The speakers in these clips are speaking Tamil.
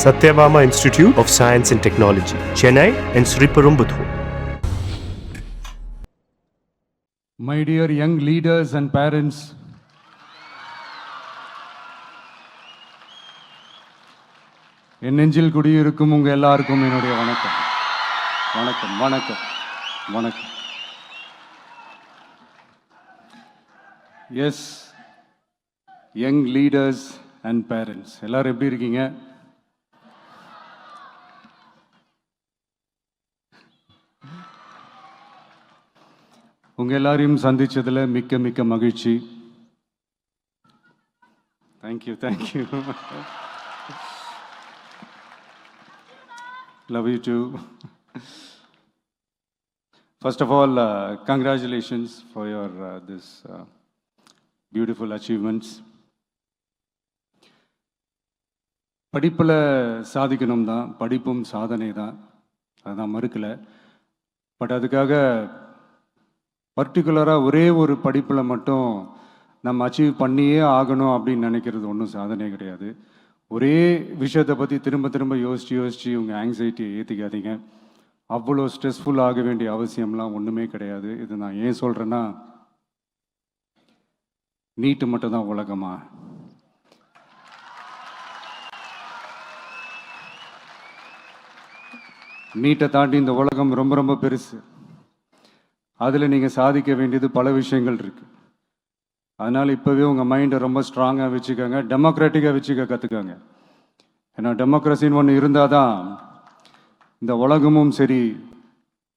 Satyabama Institute of Science and Technology, Chennai and Sriperumbudur. My dear young leaders and parents, என் நெஞ்சில் குடியிருக்கும் உங்க எல்லாருக்கும் என்னுடைய வணக்கம் வணக்கம் வணக்கம் வணக்கம். Yes, young leaders and parents எல்லாரும் எப்படி இருக்கீங்க? உங்க எல்லாரையும் சந்திச்சதுல மிக்க மிக்க மகிழ்ச்சி. Thank you thank you. Love you too. First of all, congratulations for your this beautiful achievements. படிப்பில் சாதிக்கணும் தான், படிப்பும் சாதனை தான், அதான் மறுக்கலை. பட் அதுக்காக பர்டிகுலராக ஒரே ஒரு படிப்பில் மட்டும் நம்ம அச்சீவ் பண்ணியே ஆகணும் அப்படின்னு நினைக்கிறது ஒன்றும் சாதனை கிடையாது. ஒரே விஷயத்தை பற்றி திரும்ப திரும்ப யோசித்து உங்கள் ஆங்ஸைட்டியை ஏற்றிக்காதீங்க. அவ்வளோ ஸ்ட்ரெஸ்ஃபுல் ஆக வேண்டிய அவசியம்லாம் ஒன்றுமே கிடையாது. இது நான் ஏன் சொல்கிறேன்னா, நீட்டு மட்டும் தான் உலகமா? நீட்டை தாண்டி இந்த உலகம் ரொம்ப ரொம்ப பெருசு. அதில் நீங்கள் சாதிக்க வேண்டியது பல விஷயங்கள் இருக்குது. அதனால் இப்போவே உங்கள் மைண்டை ரொம்ப ஸ்ட்ராங்காக வச்சுக்கோங்க, டெமோக்ராட்டிக்காக வச்சுக்க கற்றுக்கோங்க. ஏன்னா டெமோக்ரஸின்னு ஒன்று இருந்தால் தான் இந்த உலகமும் சரி,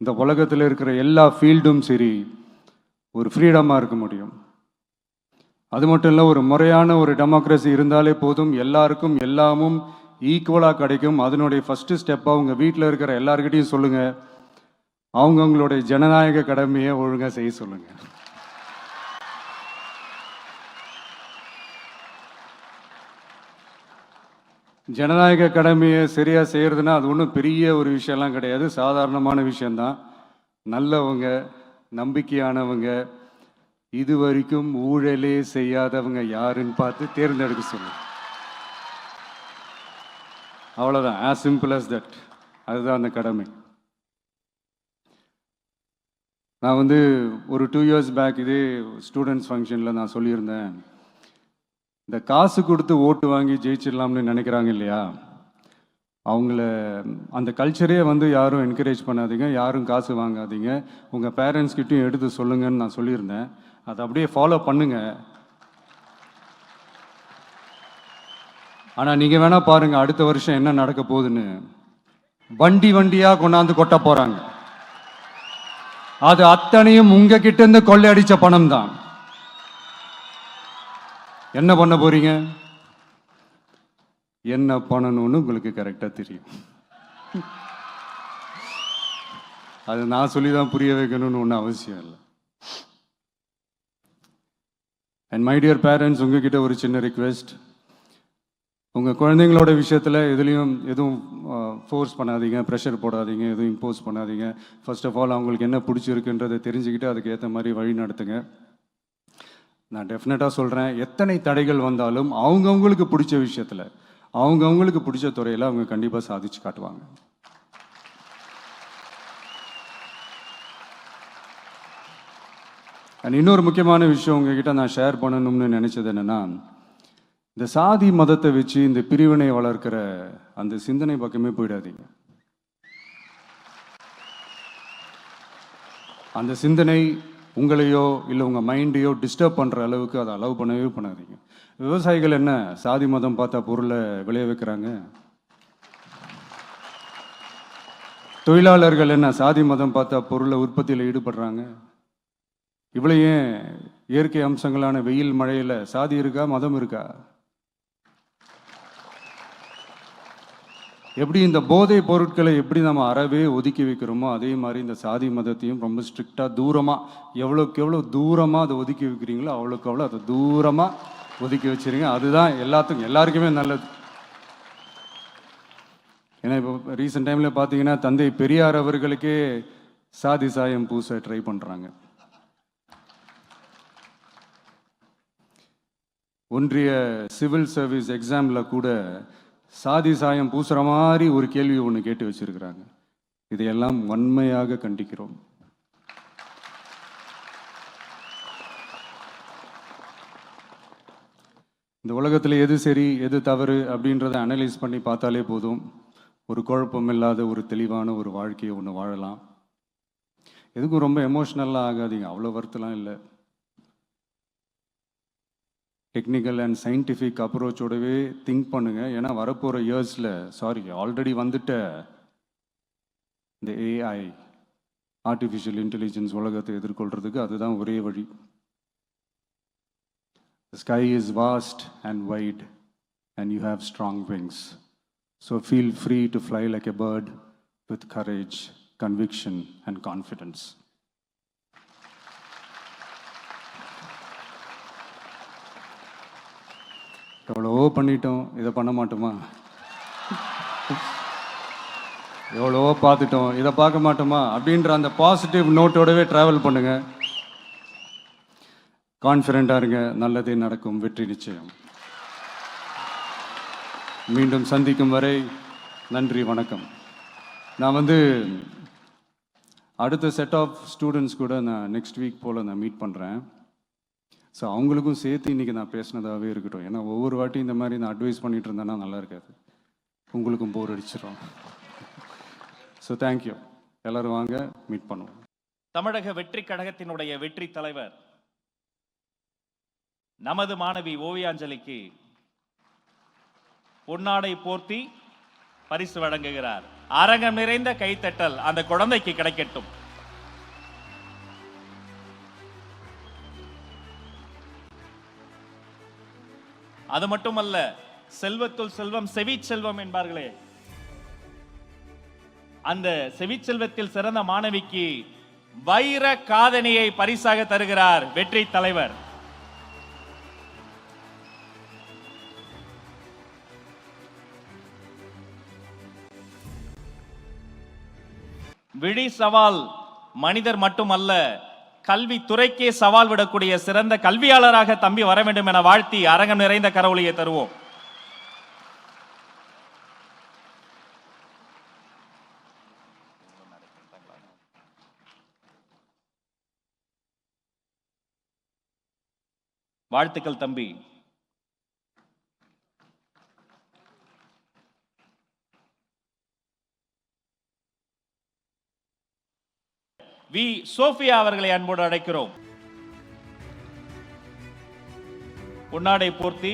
இந்த உலகத்தில் இருக்கிற எல்லா ஃபீல்டும் சரி, ஒரு ஃப்ரீடமாக இருக்க முடியும். அது மட்டும் இல்லை, ஒரு முறையான ஒரு டெமோக்ரஸி இருந்தாலே போதும், எல்லாருக்கும் எல்லாமும் ஈக்குவலாக கிடைக்கும். அதனுடைய ஃபஸ்ட்டு ஸ்டெப்பாக உங்கள் வீட்டில் இருக்கிற எல்லாருக்கிட்டையும் சொல்லுங்கள், அவங்கவுங்களுடைய ஜனநாயக கடமையை ஒழுங்காக செய்ய சொல்லுங்கள். ஜனநாயக கடமையை சரியாக செய்கிறதுனா அது ஒன்றும் பெரிய ஒரு விஷயம்லாம் கிடையாது, சாதாரணமான விஷயந்தான். நல்லவங்க, நம்பிக்கையானவங்க, இது வரைக்கும் ஊழலே செய்யாதவங்க யாருன்னு பார்த்து தேர்ந்தெடுக்க சொல்லுங்கள். அவ்வளோதான், ஆஸ் சிம்பிள் அஸ் தட். அதுதான் அந்த கடமை. நான் ஒரு 2 years பேக் இதே ஸ்டூடெண்ட்ஸ் ஃபங்க்ஷனில் நான் சொல்லியிருந்தேன், இந்த காசு கொடுத்து ஓட்டு வாங்கி ஜெயிச்சிடலாம்னு நினைக்கிறாங்க இல்லையா, அவங்கள அந்த கல்ச்சரே யாரும் என்கரேஜ் பண்ணாதீங்க, யாரும் காசு வாங்காதீங்க, உங்கள் பேரண்ட்ஸ்கிட்டையும் எடுத்து சொல்லுங்கன்னு நான் சொல்லியிருந்தேன். அதை அப்படியே ஃபாலோ பண்ணுங்க. ஆனால் நீங்கள் வேணால் பாருங்கள், அடுத்த வருஷம் என்ன நடக்க போகுதுன்னு. வண்டி வண்டியாக கொண்டாந்து கொட்ட போகிறாங்க. அது அத்தனையும் உங்ககிட்ட இருந்து கொள்ளையடிச்ச பணம் தான். என்ன பண்ண போறீங்க? என்ன பண்ணணும்னு உங்களுக்கு கரெக்டாக தெரியும். அது நான் சொல்லி தான் புரிய வைக்கணும்னு ஒன்றும் அவசியம் இல்லை. அண்ட் மை டியர் பேரண்ட்ஸ், உங்ககிட்ட ஒரு சின்ன ரிக்வெஸ்ட். உங்கள் குழந்தைங்களோட விஷயத்தில் எதுவும் ஃபோர்ஸ் பண்ணாதீங்க, ப்ரெஷர் போடாதீங்க, எதுவும் இம்போஸ் பண்ணாதீங்க. ஃபர்ஸ்ட் ஆஃப் ஆல் அவங்களுக்கு என்ன பிடிச்சிருக்குன்றதை தெரிஞ்சுக்கிட்டு அதுக்கு ஏற்ற மாதிரி வழி நடத்துங்க. நான் டெஃபினட்டாக சொல்கிறேன், எத்தனை தடைகள் வந்தாலும் அவங்கவுங்களுக்கு பிடிச்ச விஷயத்தில், அவங்கவுங்களுக்கு பிடிச்ச துறையில் அவங்க கண்டிப்பாக சாதிச்சு காட்டுவாங்க. அண்ட் இன்னொரு முக்கியமான விஷயம் உங்ககிட்ட நான் ஷேர் பண்ணணும்னு நினச்சது என்னென்னா, இந்த சாதி மதத்தை வச்சு இந்த பிரிவினை வளர்க்கிற அந்த சிந்தனை பக்கமே போயிடாதீங்க. அந்த சிந்தனை உங்களையோ இல்லை உங்கள் மைண்டையோ டிஸ்டர்ப் பண்ணுற அளவுக்கு அதை அலோவ் பண்ணவே பண்ணாதீங்க. விவசாயிகள் என்ன சாதி மதம் பார்த்தா பொருளை விளைய வைக்கிறாங்க? தொழிலாளர்கள் என்ன சாதி மதம் பார்த்தா பொருளை உற்பத்தியில் ஈடுபடுறாங்க? இவ்வளோ ஏன் இயற்கை அம்சங்களான வெயில் மழையில் சாதி இருக்கா, மதம் இருக்கா? எப்படி இந்த போதை பொருட்களை எப்படி நம்ம அறவே ஒதுக்கி வைக்கிறோமோ, அதே மாதிரி இந்த சாதி மதத்தையும் ரொம்ப ஸ்ட்ரிக்டாக தூரமாக, எவ்வளோக்கு எவ்வளோ தூரமாக அதை ஒதுக்கி வைக்கிறீங்களோ அவ்வளோக்கு அவ்வளோ அதை தூரமாக ஒதுக்கி வச்சுருங்க. அதுதான் எல்லாருக்குமே நல்லது. ஏன்னா இப்போ ரீசெண்ட் டைமில் பார்த்தீங்கன்னா, தந்தை பெரியார் அவர்களுக்கே சாதி சாயம் பூச ட்ரை பண்ணுறாங்க. ஒன்றிய சிவில் சர்வீஸ் எக்ஸாமில் கூட சாதி சாயம் பூசுற மாதிரி ஒரு கேள்வி ஒன்று கேட்டு வச்சிருக்கிறாங்க. இதையெல்லாம் வன்மையாக கண்டிக்கிறோம். இந்த உலகத்தில் எது சரி எது தவறு அப்படின்றத அனலைஸ் பண்ணி பார்த்தாலே போதும். ஒரு குழப்பம் இல்லாத ஒரு தெளிவான ஒரு வாழ்க்கையை ஒன்று வாழலாம். எதுக்கும் ரொம்ப எமோஷ்னலாக ஆகாதீங்க, அவ்வளோ வருத்தலாம் இல்லை. டெக்னிக்கல் அண்ட் சயின்டிஃபிக் அப்ரோச்சோடவே திங்க் பண்ணுங்க. ஏன்னா வரப்போகிற இயர்ஸில் ஆல்ரெடி வந்துட்ட இந்த ஏஐ ஆர்டிஃபிஷியல் இன்டெலிஜென்ஸ் உலகத்தை எதிர்கொள்கிறதுக்கு அதுதான் ஒரே வழி. The sky is vast and wide and you have strong wings. So feel free to fly like a bird with courage, conviction and confidence. எவ்வளவோ பண்ணிட்டோம், இதை பண்ண மாட்டோமா? எவ்வளவோ பார்த்துட்டோம், இதை பார்க்க மாட்டோமா அப்படின்ற அந்த பாசிட்டிவ் நோட்டோடவே ட்ராவல் பண்ணுங்க. கான்ஃபிடென்ட்டாக இருங்க, நல்லதே நடக்கும், வெற்றி நிச்சயம். மீண்டும் சந்திக்கும் வரை நன்றி, வணக்கம். நான் அடுத்த செட் ஆஃப் ஸ்டூடெண்ட்ஸ் கூட நான் நெக்ஸ்ட் வீக் போல் நான் மீட் பண்ணுறேன். ஸோ அவங்களுக்கும் சேர்த்து இன்றைக்கி நான் பேசினதாகவே இருக்கட்டும். ஏன்னா ஒவ்வொரு வாட்டி இந்த மாதிரி நான் அட்வைஸ் பண்ணிகிட்டு இருந்தேன்னா நல்லா இருக்காது, உங்களுக்கும் போர் அடிச்சிடும். ஸோ தேங்க்யூ, எல்லோரும் வாங்க, மீட் பண்ணுவோம். தமிழக வெற்றி கழகத்தினுடைய வெற்றி தலைவர் நமது மாணவி ஓவியாஞ்சலிக்கு பொன்னாடை போர்த்தி பரிசு வழங்குகிறார். அரங்கம் நிறைந்த கைத்தட்டல் அந்த குழந்தைக்கு கிடைக்கட்டும். அது மட்டுமல்ல, செல்வத்துள் செல்வம் செவி செல்வம் என்பார்களே, அந்த செவிச்செல்வத்தில் சிறந்த மாணவிக்கு வைர காதணியை பரிசாக தருகிறார் வெற்றி தலைவர். விழி சவால் மனிதர் மட்டுமல்ல, கல்வித்துறைக்கே சவால் விடக்கூடிய சிறந்த கல்வியாளராக தம்பி வர வேண்டும் என வாழ்த்தி அரங்கம் நிறைந்த கரவொலியை தருவோம். வாழ்த்துக்கள் தம்பி. வி சோஃபியா அவர்களை அன்போடு அழைக்கிறோம். பொன்னாடை போர்த்தி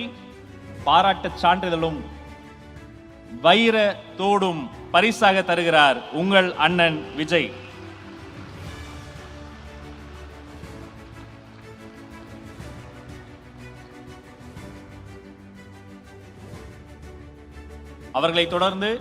பாராட்டு சான்றிதழும் வைர தோடும் பரிசாக தருகிறார் உங்கள் அண்ணன் விஜய். அவர்களை தொடர்ந்து